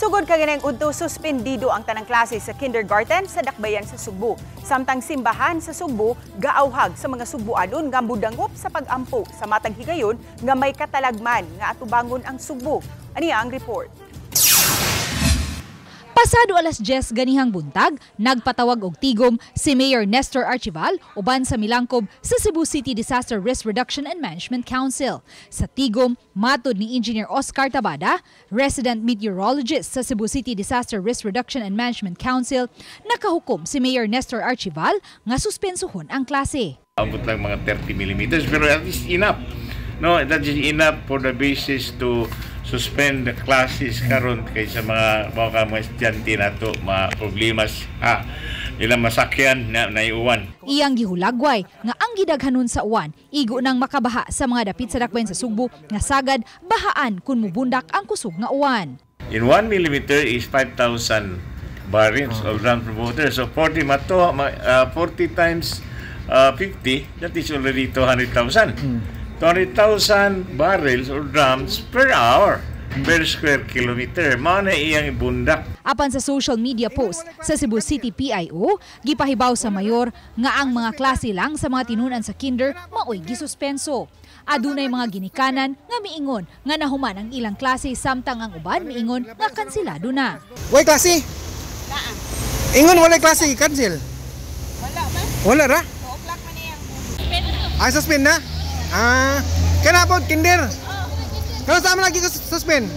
Sugod kaganang udto suspendido ang tanang klase sa kindergarten sa Dakbayan sa Subo. Samtang simbahan sa Subo gaawhag sa mga Subuanon nga mudangop sa pag-ampo sa matag higayon nga may katalagman nga atubangon ang Subo. Aniya ang report. Pasado alas 10 ganihang buntag, nagpatawag og tigom si Mayor Nestor Archival uban sa milangkob sa Cebu City Disaster Risk Reduction and Management Council. Sa tigom, matod ni Engineer Oscar Tabada, resident meteorologist sa Cebu City Disaster Risk Reduction and Management Council, nakahukom si Mayor Nestor Archival nga suspensuhon ang klase. Abot lang mga 30 millimeters pero at least enough. No, that is enough for the basis to suspend the classes karon kay sa mga estudyante nato mga problemas ilang masakyan na naiuwan. Iyang gihulagway nga ang gidaghanon sa uwan igo nang makabaha sa mga dapit sa Dakbayan sa Subo nga sagad bahaan kun mubundak ang kusog nga uwan. In 1 millimeter is 5,000 barrels of groundwater water. So 40 times 50, that is already 200,000. 200,000 barrels or drums per hour per square kilometer. Mao na iyang ibundak. Apan sa social media post sa Cebu City PIO, gipahibaw sa mayor nga ang mga klase lang sa mga tinunan sa kinder maoy gisuspenso. Adunay mga ginikanan nga miingon nga nahuman ang ilang klase samtang ang uban miingon nga kansilado na. Way klase? Ingon wala klase cancel. Wala man. Wala ra? 2 o'clock man yang. Ay suspend na? Kanapod kinder. Kano sama lagi suspend?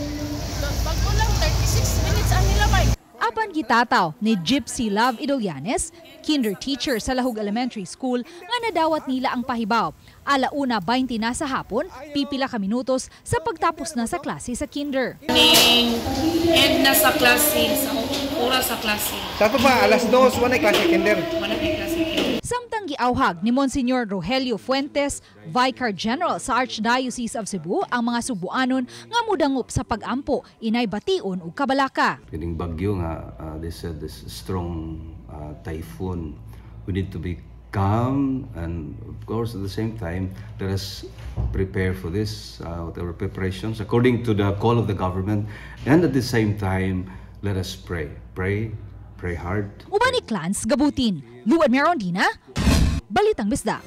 Bago lang 36 minutes ang nilabay. Apan gitataw ni Gypsy Love Idolianes, kinder teacher sa Lahug Elementary School, nga nadawat nila ang pahibaw. Alauna 20 na sa hapon, pipila ka minutos sa pagtapos na sa klase sa kinder. End na sa klase, sa oras sa klase. Sato pa alas 2 wala klase kinder. Wala kay klase. Samtang giawhag ni Monsignor Rogelio Fuentes, Vicar General sa Archdiocese of Cebu, ang mga Subuanon nga mudangop sa pag-ampo, inay bation ug kabalaka. Kining bagyo nga, they said this strong typhoon. We need to be calm and of course at the same time, let us prepare for this, whatever preparations according to the call of the government, and at the same time, let us pray. Pray hard. Uban ni Clans Gabutin, Luan Merondina, Balitang Bisda.